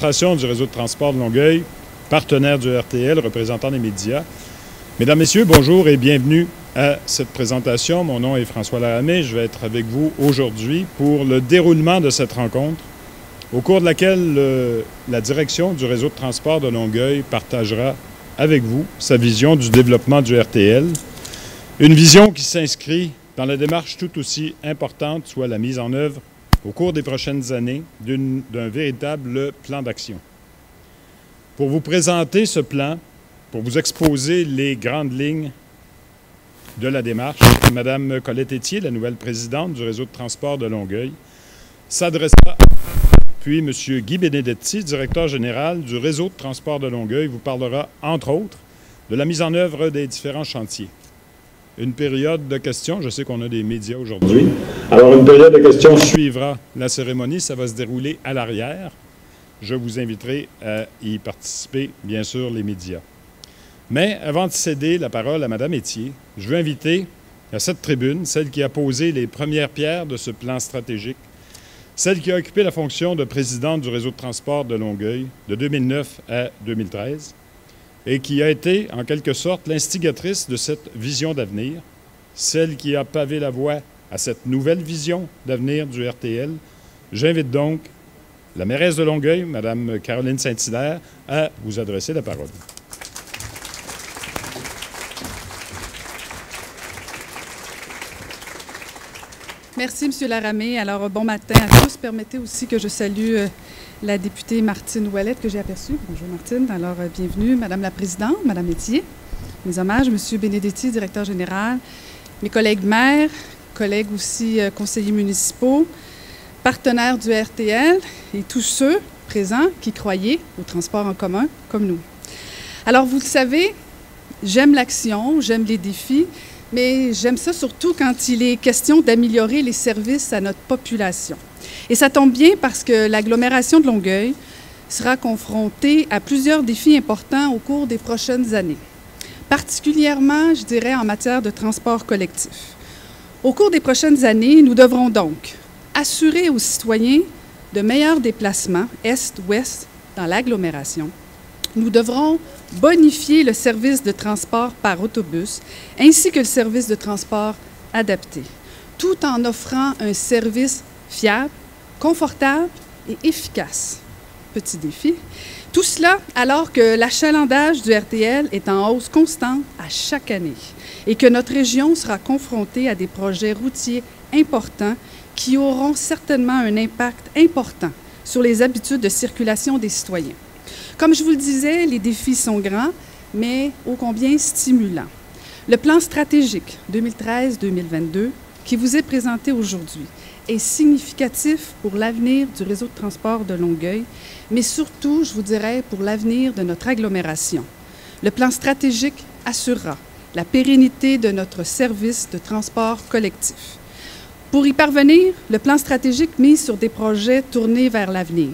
l'administration du réseau de transport de Longueuil, partenaire du RTL, représentant des médias. Mesdames, Messieurs, bonjour et bienvenue à cette présentation. Mon nom est François Laramée. Je vais être avec vous aujourd'hui pour le déroulement de cette rencontre, au cours de laquelle la direction du réseau de transport de Longueuil partagera avec vous sa vision du développement du RTL, une vision qui s'inscrit dans la démarche tout aussi importante, soit la mise en œuvre au cours des prochaines années d'un véritable plan d'action. Pour vous présenter ce plan, pour vous exposer les grandes lignes de la démarche, Mme Colette Etier, la nouvelle présidente du réseau de transport de Longueuil, s'adressera, puis M. Guy Benedetti, directeur général du réseau de transport de Longueuil, vous parlera, entre autres, de la mise en œuvre des différents chantiers. Une période de questions, je sais qu'on a des médias aujourd'hui, alors une période de questions suivra la cérémonie, ça va se dérouler à l'arrière. Je vous inviterai à y participer, bien sûr, les médias. Mais avant de céder la parole à Mme Etier, je veux inviter à cette tribune celle qui a posé les premières pierres de ce plan stratégique, celle qui a occupé la fonction de présidente du réseau de transport de Longueuil de 2009 à 2013 et qui a été, en quelque sorte, l'instigatrice de cette vision d'avenir, celle qui a pavé la voie à cette nouvelle vision d'avenir du RTL. J'invite donc la mairesse de Longueuil, Mme Caroline Saint-Hilaire, à vous adresser la parole. Merci, M. Laramée. Alors, bon matin à tous. Permettez aussi que je salue la députée Martine Ouellette, que j'ai aperçue. Bonjour, Martine. Alors, bienvenue, Madame la Présidente, Mme Etier. Mes hommages, M. Benedetti, directeur général, mes collègues maires, collègues aussi conseillers municipaux, partenaires du RTL et tous ceux présents qui croyaient au transport en commun comme nous. Alors, vous le savez, j'aime l'action, j'aime les défis, mais j'aime ça surtout quand il est question d'améliorer les services à notre population. Et ça tombe bien parce que l'agglomération de Longueuil sera confrontée à plusieurs défis importants au cours des prochaines années, particulièrement, je dirais, en matière de transport collectif. Au cours des prochaines années, nous devrons donc assurer aux citoyens de meilleurs déplacements est-ouest dans l'agglomération. Nous devrons bonifier le service de transport par autobus ainsi que le service de transport adapté, tout en offrant un service fiable, confortable et efficace. Petit défi. Tout cela alors que l'achalandage du RTL est en hausse constante à chaque année et que notre région sera confrontée à des projets routiers importants qui auront certainement un impact important sur les habitudes de circulation des citoyens. Comme je vous le disais, les défis sont grands, mais ô combien stimulants. Le plan stratégique 2013-2022 qui vous est présenté aujourd'hui est significatif pour l'avenir du réseau de transport de Longueuil, mais surtout, je vous dirais, pour l'avenir de notre agglomération. Le plan stratégique assurera la pérennité de notre service de transport collectif. Pour y parvenir, le plan stratégique mise sur des projets tournés vers l'avenir.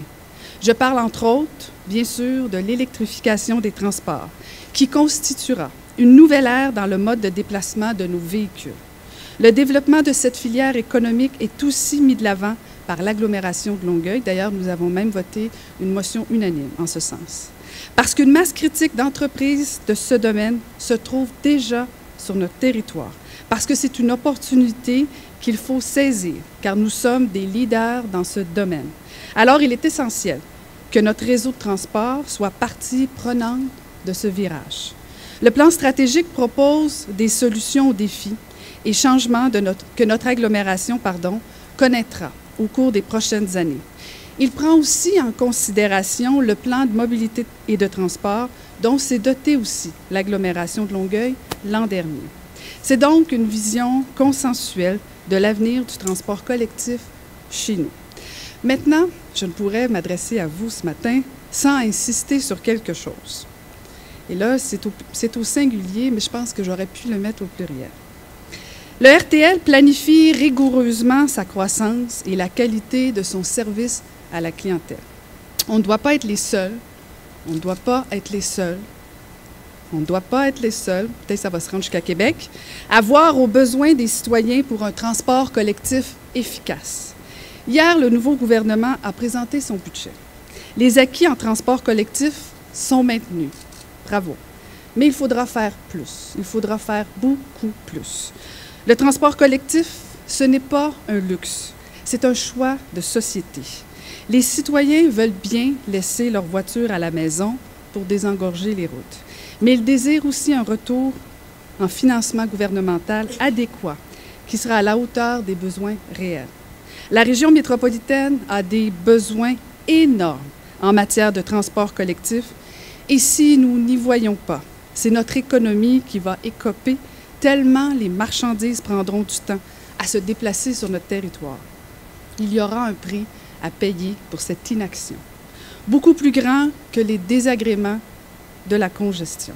Je parle entre autres, bien sûr, de l'électrification des transports, qui constituera une nouvelle ère dans le mode de déplacement de nos véhicules. Le développement de cette filière économique est aussi mis de l'avant par l'agglomération de Longueuil. D'ailleurs, nous avons même voté une motion unanime en ce sens. Parce qu'une masse critique d'entreprises de ce domaine se trouve déjà sur notre territoire. Parce que c'est une opportunité qu'il faut saisir, car nous sommes des leaders dans ce domaine. Alors, il est essentiel que notre réseau de transport soit partie prenante de ce virage. Le plan stratégique propose des solutions aux défis et changements que notre agglomération connaîtra au cours des prochaines années. Il prend aussi en considération le plan de mobilité et de transport dont s'est dotée aussi l'agglomération de Longueuil l'an dernier. C'est donc une vision consensuelle de l'avenir du transport collectif chez nous. Maintenant, je ne pourrais m'adresser à vous ce matin sans insister sur quelque chose. Et là, c'est au singulier, mais je pense que j'aurais pu le mettre au pluriel. Le RTL planifie rigoureusement sa croissance et la qualité de son service à la clientèle. On ne doit pas être les seuls, on ne doit pas être les seuls, on ne doit pas être les seuls, peut-être ça va se rendre jusqu'à Québec, à voir aux besoins des citoyens pour un transport collectif efficace. Hier, le nouveau gouvernement a présenté son budget. Les acquis en transport collectif sont maintenus. Bravo. Mais il faudra faire plus. Il faudra faire beaucoup plus. Le transport collectif, ce n'est pas un luxe. C'est un choix de société. Les citoyens veulent bien laisser leur voiture à la maison pour désengorger les routes. Mais ils désirent aussi un retour en financement gouvernemental adéquat qui sera à la hauteur des besoins réels. La région métropolitaine a des besoins énormes en matière de transport collectif et si nous n'y voyons pas, c'est notre économie qui va écoper tellement les marchandises prendront du temps à se déplacer sur notre territoire. Il y aura un prix à payer pour cette inaction, beaucoup plus grand que les désagréments de la congestion.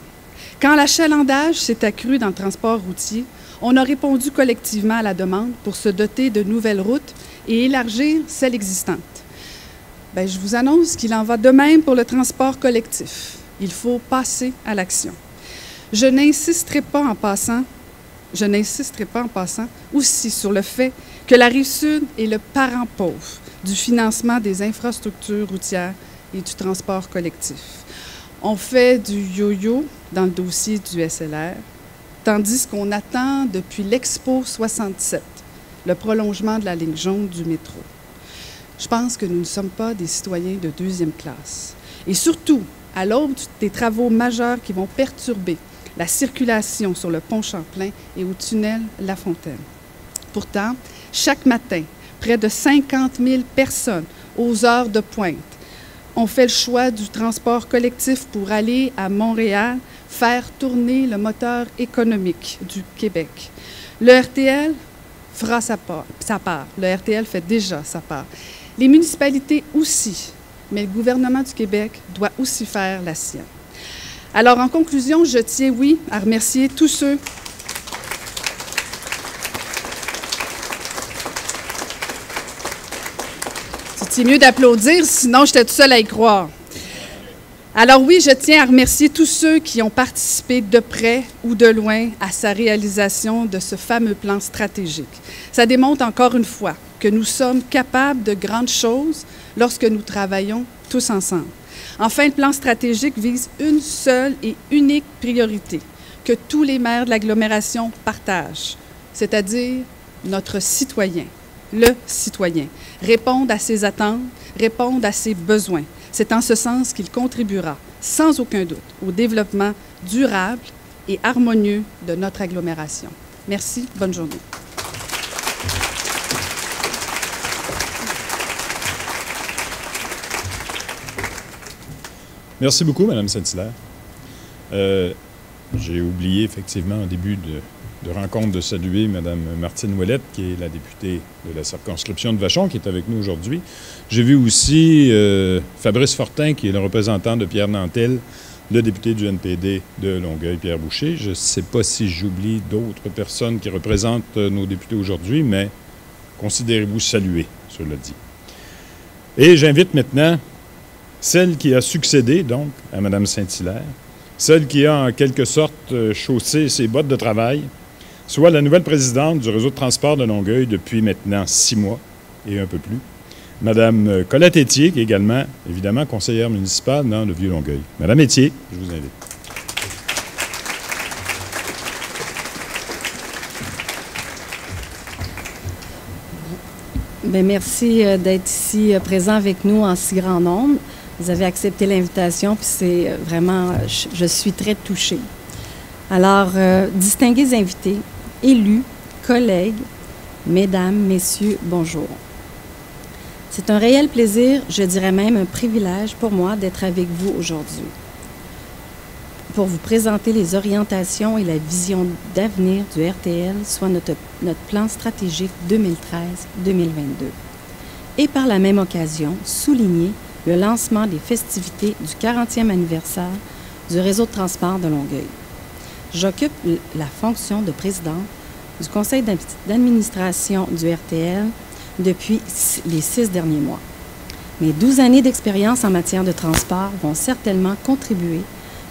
Quand l'achalandage s'est accru dans le transport routier, on a répondu collectivement à la demande pour se doter de nouvelles routes et élargir celles existantes. Bien, je vous annonce qu'il en va de même pour le transport collectif. Il faut passer à l'action. Je n'insisterai pas en passant aussi sur le fait que la Rive-Sud est le parent pauvre du financement des infrastructures routières et du transport collectif. On fait du yo-yo dans le dossier du SLR, tandis qu'on attend depuis l'Expo 67, le prolongement de la ligne jaune du métro. Je pense que nous ne sommes pas des citoyens de deuxième classe. Et surtout, à l'aube des travaux majeurs qui vont perturber la circulation sur le pont Champlain et au tunnel La Fontaine. Pourtant, chaque matin, près de 50 000 personnes aux heures de pointe ont fait le choix du transport collectif pour aller à Montréal, faire tourner le moteur économique du Québec. Le RTL fera sa part. Le RTL fait déjà sa part. Les municipalités aussi, mais le gouvernement du Québec doit aussi faire la sienne. Alors, en conclusion, je tiens, oui, à remercier tous ceux C'est mieux d'applaudir, sinon j'étais toute seule à y croire. Alors oui, je tiens à remercier tous ceux qui ont participé de près ou de loin à sa réalisation de ce fameux plan stratégique. Ça démontre encore une fois que nous sommes capables de grandes choses lorsque nous travaillons tous ensemble. Enfin, le plan stratégique vise une seule et unique priorité que tous les maires de l'agglomération partagent, c'est-à-dire notre citoyen, le citoyen, répondre à ses attentes, répondre à ses besoins. C'est en ce sens qu'il contribuera, sans aucun doute, au développement durable et harmonieux de notre agglomération. Merci, bonne journée. Merci beaucoup, Mme Saint-Hilaire. J'ai oublié effectivement en début de rencontre de saluer Mme Martine Ouellette, qui est la députée de la circonscription de Vachon, qui est avec nous aujourd'hui. J'ai vu aussi Fabrice Fortin, qui est le représentant de Pierre Nantel, le député du NPD de Longueuil, Pierre Boucher. Je ne sais pas si j'oublie d'autres personnes qui représentent nos députés aujourd'hui, mais considérez-vous salués, cela dit. Et j'invite maintenant celle qui a succédé, donc, à Mme Saint-Hilaire, celle qui a en quelque sorte chaussé ses bottes de travail, soit la nouvelle présidente du réseau de transport de Longueuil depuis maintenant 6 mois et un peu plus, Mme Colette Étier, qui est également, évidemment, conseillère municipale dans le Vieux-Longueuil. Mme Étier, je vous invite. Bien, merci d'être ici présent avec nous en si grand nombre. Vous avez accepté l'invitation, puis c'est vraiment, je suis très touchée. Alors, distingués invités, élus, collègues, mesdames, messieurs, bonjour. C'est un réel plaisir, je dirais même un privilège pour moi d'être avec vous aujourd'hui, pour vous présenter les orientations et la vision d'avenir du RTL, soit notre plan stratégique 2013-2022. Et par la même occasion, souligner le lancement des festivités du 40e anniversaire du réseau de transport de Longueuil. J'occupe la fonction de présidente du conseil d'administration du RTL depuis les 6 derniers mois. Mes 12 années d'expérience en matière de transport vont certainement contribuer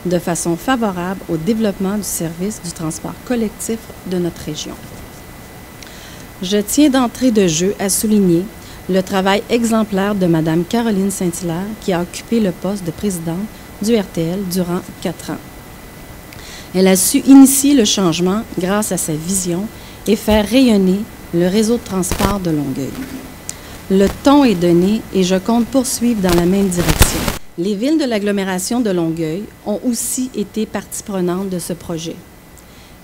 de façon favorable au développement du service du transport collectif de notre région. Je tiens d'entrée de jeu à souligner le travail exemplaire de Mme Caroline Saint-Hilaire, qui a occupé le poste de présidente du RTL durant 4 ans. Elle a su initier le changement grâce à sa vision et faire rayonner le réseau de transport de Longueuil. Le ton est donné et je compte poursuivre dans la même direction. Les villes de l'agglomération de Longueuil ont aussi été partie prenante de ce projet.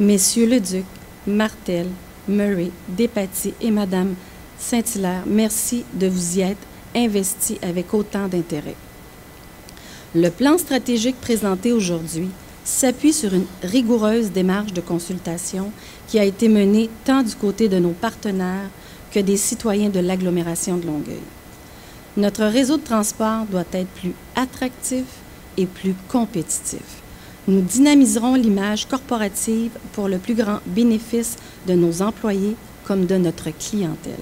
Messieurs Leduc, Martel, Murray, Despatie et Mme Saint-Hilaire, merci de vous y être investis avec autant d'intérêt. Le plan stratégique présenté aujourd'hui s'appuie sur une rigoureuse démarche de consultation qui a été menée tant du côté de nos partenaires que des citoyens de l'agglomération de Longueuil. Notre réseau de transport doit être plus attractif et plus compétitif. Nous dynamiserons l'image corporative pour le plus grand bénéfice de nos employés comme de notre clientèle.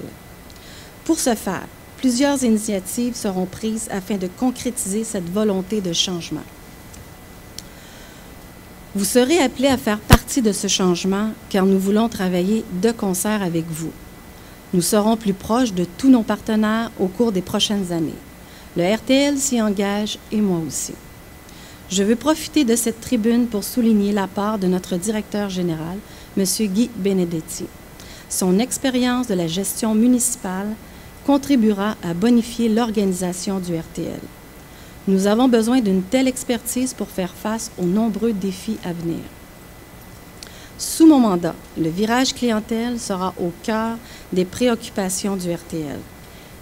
Pour ce faire, plusieurs initiatives seront prises afin de concrétiser cette volonté de changement. Vous serez appelés à faire partie de ce changement car nous voulons travailler de concert avec vous. Nous serons plus proches de tous nos partenaires au cours des prochaines années. Le RTL s'y engage et moi aussi. Je veux profiter de cette tribune pour souligner l'apport de notre directeur général, M. Guy Benedetti. Son expérience de la gestion municipale contribuera à bonifier l'organisation du RTL. Nous avons besoin d'une telle expertise pour faire face aux nombreux défis à venir. Sous mon mandat, le virage clientèle sera au cœur des préoccupations du RTL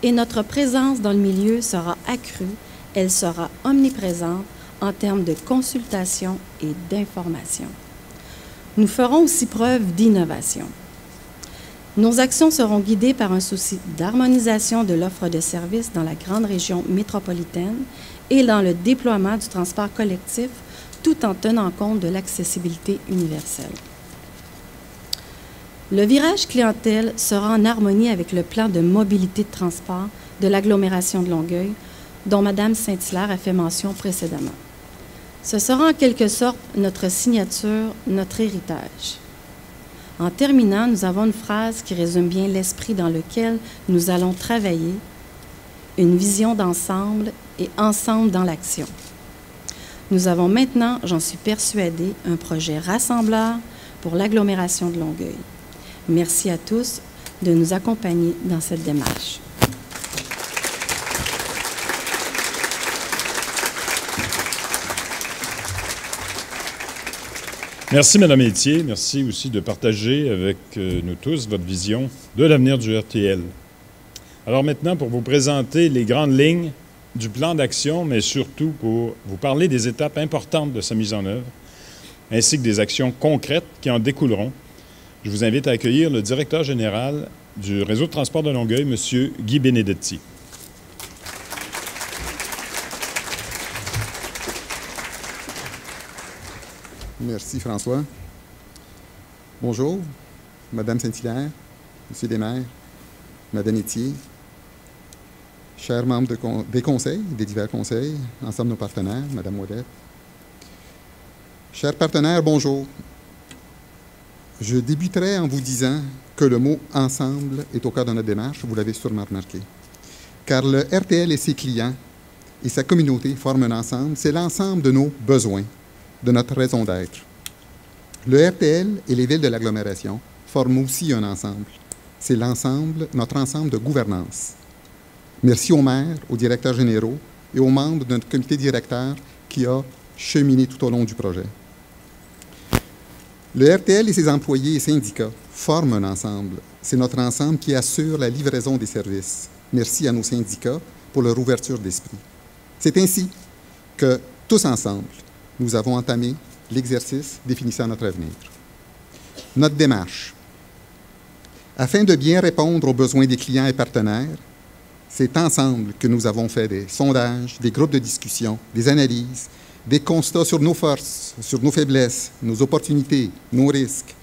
et notre présence dans le milieu sera accrue, elle sera omniprésente en termes de consultation et d'information. Nous ferons aussi preuve d'innovation. Nos actions seront guidées par un souci d'harmonisation de l'offre de services dans la grande région métropolitaine et dans le déploiement du transport collectif, tout en tenant compte de l'accessibilité universelle. Le virage clientèle sera en harmonie avec le plan de mobilité de transport de l'agglomération de Longueuil, dont Mme Saint-Hilaire a fait mention précédemment. Ce sera en quelque sorte notre signature, notre héritage. En terminant, nous avons une phrase qui résume bien l'esprit dans lequel nous allons travailler, une vision d'ensemble et ensemble dans l'action. Nous avons maintenant, j'en suis persuadée, un projet rassembleur pour l'agglomération de Longueuil. Merci à tous de nous accompagner dans cette démarche. Merci, Mme Etier. Merci aussi de partager avec nous tous votre vision de l'avenir du RTL. Alors maintenant, pour vous présenter les grandes lignes du plan d'action, mais surtout pour vous parler des étapes importantes de sa mise en œuvre, ainsi que des actions concrètes qui en découleront, je vous invite à accueillir le directeur général du réseau de transport de Longueuil, M. Guy Benedetti. Merci, François. Bonjour, Mme Saint-Hilaire, M. Desmaires, Mme Etier, chers membres des conseils, des divers conseils, ensemble de nos partenaires, Mme Ouellette. Chers partenaires, bonjour. Je débuterai en vous disant que le mot « ensemble » est au cœur de notre démarche, vous l'avez sûrement remarqué. Car le RTL et ses clients et sa communauté forment un ensemble, c'est l'ensemble de nos besoins, de notre raison d'être. Le RTL et les villes de l'agglomération forment aussi un ensemble. C'est l'ensemble, notre ensemble de gouvernance. Merci aux maires, aux directeurs généraux et aux membres de notre comité directeur qui a cheminé tout au long du projet. Le RTL et ses employés et syndicats forment un ensemble. C'est notre ensemble qui assure la livraison des services. Merci à nos syndicats pour leur ouverture d'esprit. C'est ainsi que, tous ensemble, nous avons entamé l'exercice définissant notre avenir. Notre démarche. Afin de bien répondre aux besoins des clients et partenaires, c'est ensemble que nous avons fait des sondages, des groupes de discussion, des analyses, des constats sur nos forces, sur nos faiblesses, nos opportunités, nos risques.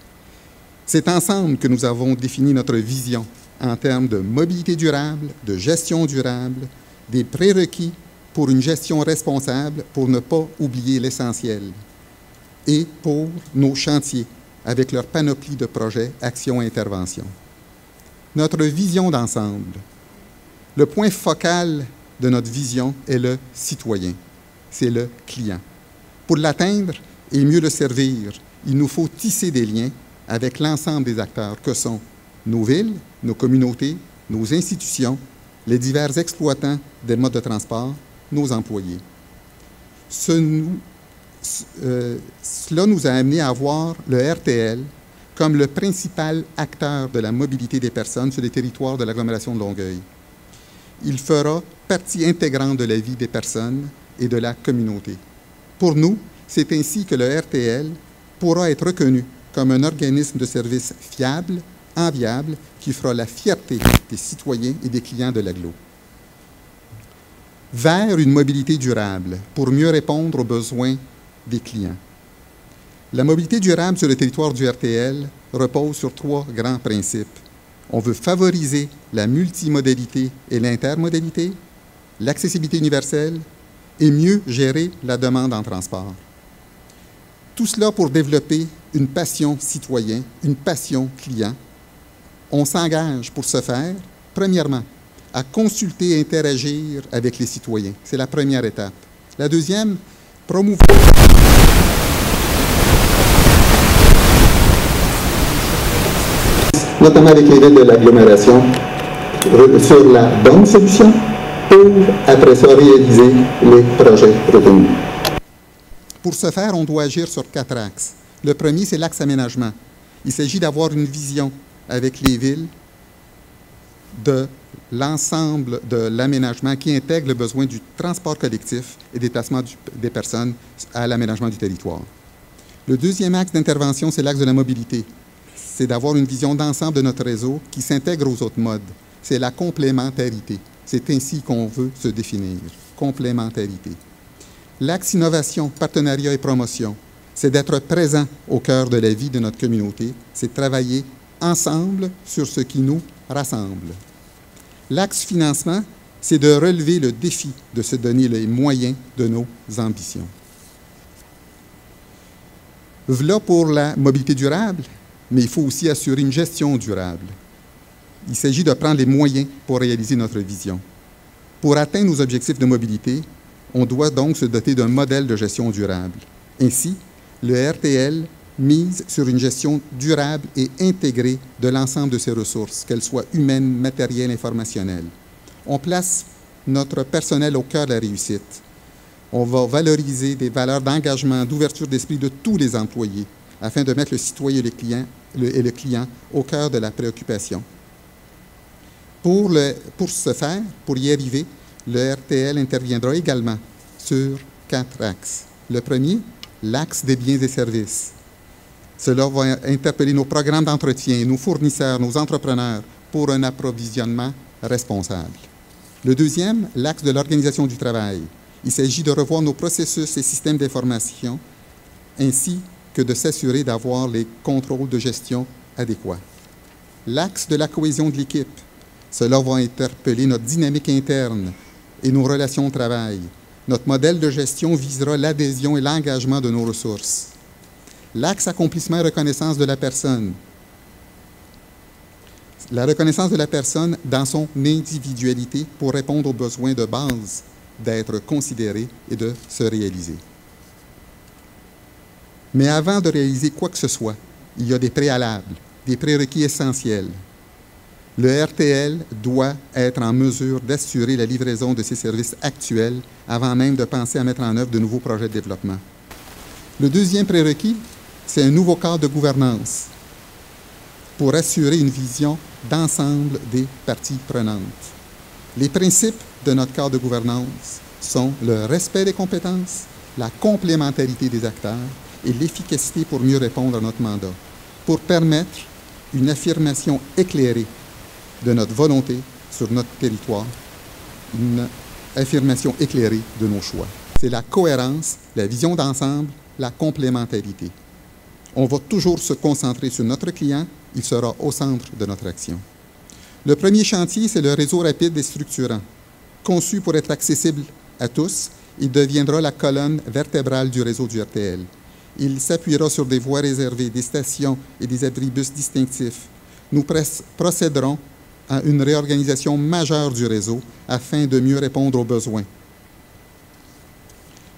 C'est ensemble que nous avons défini notre vision en termes de mobilité durable, de gestion durable, des prérequis pour une gestion responsable, pour ne pas oublier l'essentiel, et pour nos chantiers, avec leur panoplie de projets, actions et interventions. Notre vision d'ensemble. Le point focal de notre vision est le citoyen, c'est le client. Pour l'atteindre et mieux le servir, il nous faut tisser des liens avec l'ensemble des acteurs que sont nos villes, nos communautés, nos institutions, les divers exploitants des modes de transport, nos employés. Cela nous a amené à voir le RTL comme le principal acteur de la mobilité des personnes sur les territoires de l'agglomération de Longueuil. Il fera partie intégrante de la vie des personnes et de la communauté. Pour nous, c'est ainsi que le RTL pourra être reconnu comme un organisme de service fiable, enviable, qui fera la fierté des citoyens et des clients de l'agglo. Vers une mobilité durable, pour mieux répondre aux besoins des clients. La mobilité durable sur le territoire du RTL repose sur 3 grands principes. On veut favoriser la multimodalité et l'intermodalité, l'accessibilité universelle et mieux gérer la demande en transport. Tout cela pour développer une passion citoyen, une passion client. On s'engage pour ce faire, premièrement, à consulter et interagir avec les citoyens. C'est la première étape. La deuxième, promouvoir notamment avec les villes de l'agglomération, sur la bonne solution pour, après ça, réaliser les projets retenus. Pour ce faire, on doit agir sur 4 axes. Le premier, c'est l'axe aménagement. Il s'agit d'avoir une vision avec les villes de l'ensemble de l'aménagement qui intègre le besoin du transport collectif et des déplacements des personnes à l'aménagement du territoire. Le deuxième axe d'intervention, c'est l'axe de la mobilité. C'est d'avoir une vision d'ensemble de notre réseau qui s'intègre aux autres modes. C'est la complémentarité. C'est ainsi qu'on veut se définir. Complémentarité. L'axe innovation, partenariat et promotion, c'est d'être présent au cœur de la vie de notre communauté. C'est de travailler ensemble sur ce qui nous rassemble. L'axe financement, c'est de relever le défi de se donner les moyens de nos ambitions. Voilà pour la mobilité durable, mais il faut aussi assurer une gestion durable. Il s'agit de prendre les moyens pour réaliser notre vision. Pour atteindre nos objectifs de mobilité, on doit donc se doter d'un modèle de gestion durable. Ainsi, le RTL mise sur une gestion durable et intégrée de l'ensemble de ses ressources, qu'elles soient humaines, matérielles, informationnelles. On place notre personnel au cœur de la réussite. On va valoriser des valeurs d'engagement, d'ouverture d'esprit de tous les employés, afin de mettre le citoyen et le client au cœur de la préoccupation. Pour ce faire, pour y arriver, le RTL interviendra également sur 4 axes. Le premier, l'axe des biens et services. Cela va interpeller nos programmes d'entretien, nos fournisseurs, nos entrepreneurs pour un approvisionnement responsable. Le deuxième, l'axe de l'organisation du travail. Il s'agit de revoir nos processus et systèmes d'information ainsi que de s'assurer d'avoir les contrôles de gestion adéquats. L'axe de la cohésion de l'équipe. Cela va interpeller notre dynamique interne et nos relations au travail. Notre modèle de gestion visera l'adhésion et l'engagement de nos ressources. L'axe accomplissement et reconnaissance de la personne. La reconnaissance de la personne dans son individualité pour répondre aux besoins de base d'être considéré et de se réaliser. Mais avant de réaliser quoi que ce soit, il y a des préalables, des prérequis essentiels. Le RTL doit être en mesure d'assurer la livraison de ses services actuels avant même de penser à mettre en œuvre de nouveaux projets de développement. Le deuxième prérequis, c'est un nouveau cadre de gouvernance pour assurer une vision d'ensemble des parties prenantes. Les principes de notre cadre de gouvernance sont le respect des compétences, la complémentarité des acteurs et l'efficacité pour mieux répondre à notre mandat, pour permettre une affirmation éclairée de notre volonté sur notre territoire, une affirmation éclairée de nos choix. C'est la cohérence, la vision d'ensemble, la complémentarité. On va toujours se concentrer sur notre client, il sera au centre de notre action. Le premier chantier, c'est le réseau rapide et structurant. Conçu pour être accessible à tous, il deviendra la colonne vertébrale du réseau du RTL. Il s'appuiera sur des voies réservées, des stations et des abribus distinctifs. Nous procéderons à une réorganisation majeure du réseau afin de mieux répondre aux besoins.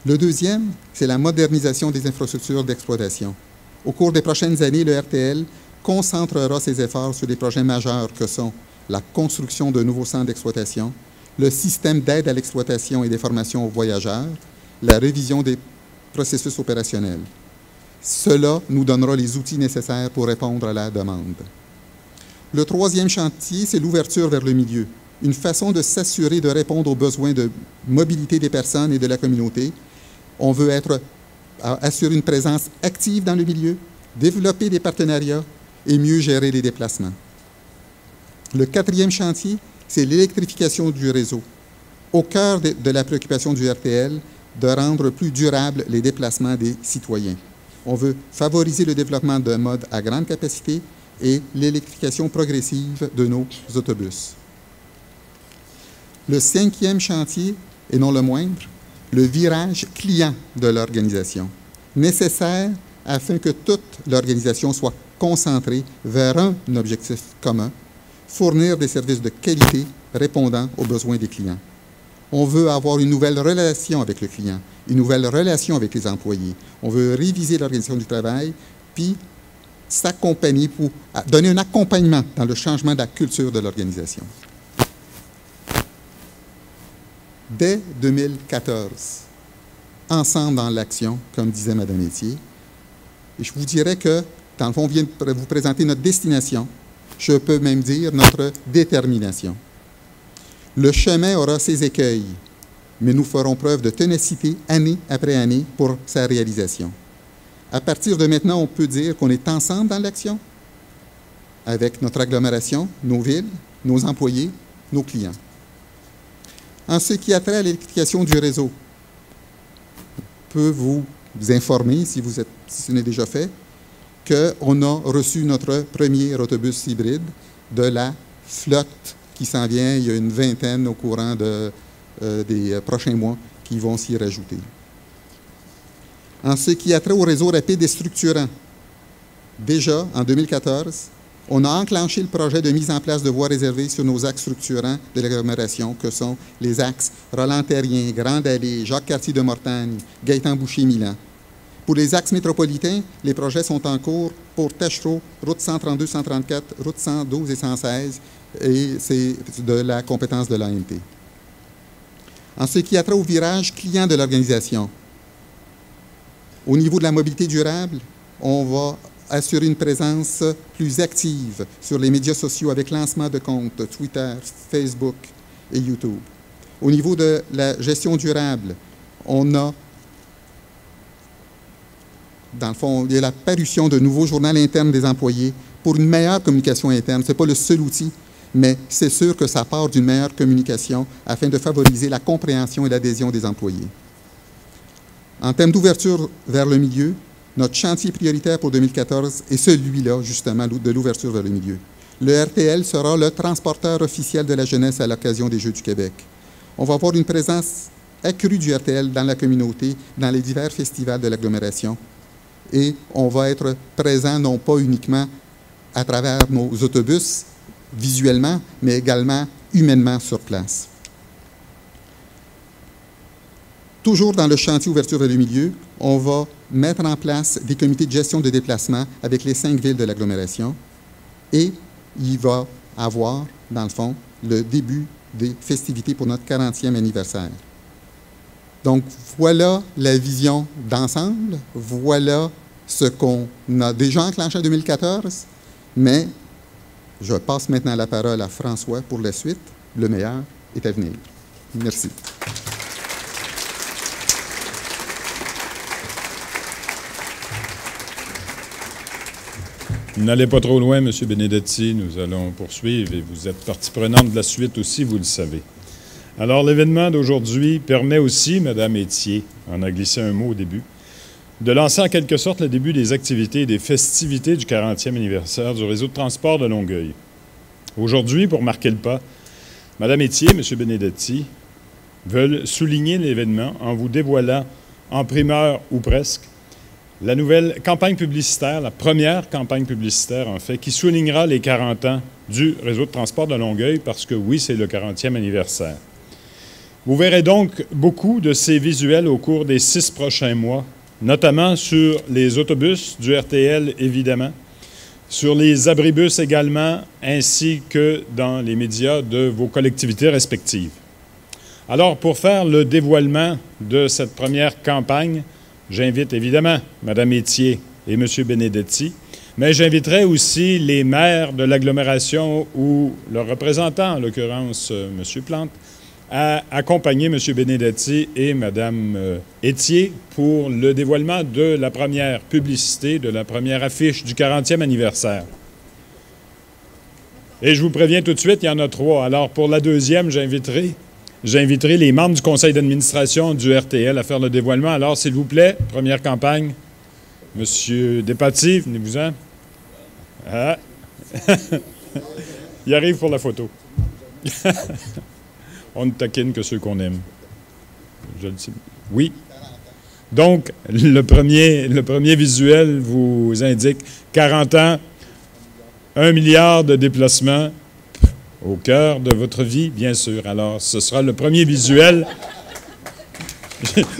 Le deuxième, c'est la modernisation des infrastructures d'exploitation. Au cours des prochaines années, le RTL concentrera ses efforts sur des projets majeurs que sont la construction de nouveaux centres d'exploitation, le système d'aide à l'exploitation et des formations aux voyageurs, la révision des processus opérationnels. Cela nous donnera les outils nécessaires pour répondre à la demande. Le troisième chantier, c'est l'ouverture vers le milieu, une façon de s'assurer de répondre aux besoins de mobilité des personnes et de la communauté. On veut assurer une présence active dans le milieu, développer des partenariats et mieux gérer les déplacements. Le quatrième chantier, c'est l'électrification du réseau. Au cœur de la préoccupation du RTL, de rendre plus durables les déplacements des citoyens. On veut favoriser le développement de modes à grande capacité et l'électrification progressive de nos autobus. Le cinquième chantier, et non le moindre, le virage client de l'organisation, nécessaire afin que toute l'organisation soit concentrée vers un objectif commun, fournir des services de qualité répondant aux besoins des clients. On veut avoir une nouvelle relation avec le client, une nouvelle relation avec les employés. On veut réviser l'organisation du travail, puis s'accompagner pour donner un accompagnement dans le changement de la culture de l'organisation. Dès 2014, ensemble dans l'action, comme disait Mme Etier, et je vous dirais que, dans le fond, on vient de vous présenter notre destination, je peux même dire notre détermination. Le chemin aura ses écueils, mais nous ferons preuve de ténacité année après année pour sa réalisation. À partir de maintenant, on peut dire qu'on est ensemble dans l'action, avec notre agglomération, nos villes, nos employés, nos clients. En ce qui a trait à l'électrification du réseau, je peux vous informer, si ce n'est déjà fait, qu'on a reçu notre premier autobus hybride de la flotte qui s'en vient. Il y a une vingtaine au courant des prochains mois qui vont s'y rajouter. En ce qui a trait au réseau rapide et structurant, déjà en 2014, on a enclenché le projet de mise en place de voies réservées sur nos axes structurants de l'agglomération, que sont les axes Roland-Terrien, Grande-Allée, Jacques-Cartier de Mortagne, Gaétan-Boucher-Milan. Pour les axes métropolitains, les projets sont en cours pour Taschereau, route 132, 134, route 112 et 116, et c'est de la compétence de l'ANT. En ce qui a trait au virage client de l'organisation, au niveau de la mobilité durable, on va assurer une présence plus active sur les médias sociaux avec lancement de comptes Twitter, Facebook et YouTube. Au niveau de la gestion durable, on a, dans le fond, il y a la parution de nouveaux journaux internes des employés pour une meilleure communication interne. Ce n'est pas le seul outil, mais c'est sûr que ça part d'une meilleure communication afin de favoriser la compréhension et l'adhésion des employés. En termes d'ouverture vers le milieu, notre chantier prioritaire pour 2014 est celui-là, justement, de l'ouverture vers le milieu. Le RTL sera le transporteur officiel de la jeunesse à l'occasion des Jeux du Québec. On va avoir une présence accrue du RTL dans la communauté, dans les divers festivals de l'agglomération. Et on va être présent non pas uniquement à travers nos autobus, visuellement, mais également humainement sur place. Toujours dans le chantier ouverture vers le milieu, on va mettre en place des comités de gestion de déplacement avec les 5 villes de l'agglomération et il va avoir, dans le fond, le début des festivités pour notre 40e anniversaire. Donc, voilà la vision d'ensemble, voilà ce qu'on a déjà enclenché en 2014, mais je passe maintenant la parole à François pour la suite. Le meilleur est à venir. Merci. N'allez pas trop loin, M. Benedetti. Nous allons poursuivre et vous êtes partie prenante de la suite aussi, vous le savez. Alors, l'événement d'aujourd'hui permet aussi, Mme Etier, en a glissé un mot au début, de lancer en quelque sorte le début des activités et des festivités du 40e anniversaire du réseau de transport de Longueuil. Aujourd'hui, pour marquer le pas, Mme Etier et M. Benedetti veulent souligner l'événement en vous dévoilant, en primeur ou presque, la nouvelle campagne publicitaire, la première campagne publicitaire, en fait, qui soulignera les 40 ans du réseau de transport de Longueuil, parce que oui, c'est le 40e anniversaire. Vous verrez donc beaucoup de ces visuels au cours des 6 prochains mois, notamment sur les autobus du RTL, évidemment, sur les abribus également, ainsi que dans les médias de vos collectivités respectives. Alors, pour faire le dévoilement de cette première campagne, j'invite évidemment Mme Étier et M. Benedetti, mais j'inviterai aussi les maires de l'agglomération ou leurs représentants, en l'occurrence M. Plante, à accompagner M. Benedetti et Mme Étier pour le dévoilement de la première publicité, de la première affiche du 40e anniversaire. Et je vous préviens tout de suite, il y en a 3. Alors, pour la deuxième, j'inviterai les membres du conseil d'administration du RTL à faire le dévoilement. Alors, s'il vous plaît, première campagne. Monsieur Despatie, venez-vous-en. Ah. Il arrive pour la photo. On ne taquine que ceux qu'on aime. Je le sais. Oui. Donc, le premier visuel vous indique 40 ans, 1 milliard de déplacements au cœur de votre vie, bien sûr. Alors, ce sera le premier visuel.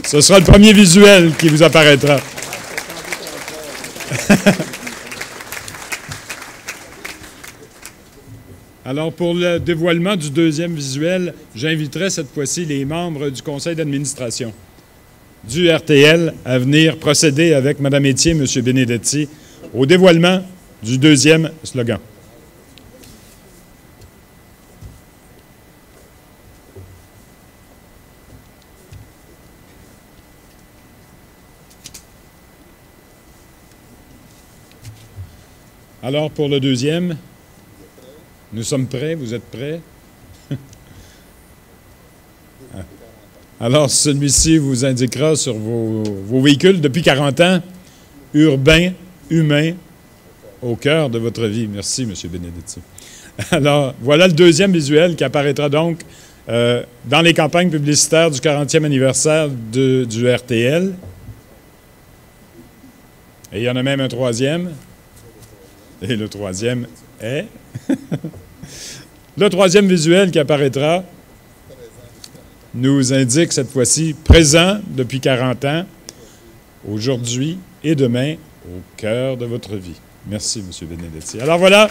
Ce sera le premier visuel qui vous apparaîtra. Alors, pour le dévoilement du deuxième visuel, j'inviterai cette fois-ci les membres du conseil d'administration du RTL à venir procéder avec Mme Étier et M. Benedetti au dévoilement du deuxième slogan. Alors, pour le deuxième, nous sommes prêts, vous êtes prêts? Alors, celui-ci vous indiquera sur vos véhicules depuis 40 ans, urbain, humain, au cœur de votre vie. Merci, M. Benedetti. Alors, voilà le deuxième visuel qui apparaîtra donc dans les campagnes publicitaires du 40e anniversaire du RTL. Et il y en a même un troisième. Et le troisième est... Le troisième visuel qui apparaîtra nous indique cette fois-ci présent depuis 40 ans, aujourd'hui et demain, au cœur de votre vie. Merci, M. Benedetti. Alors voilà,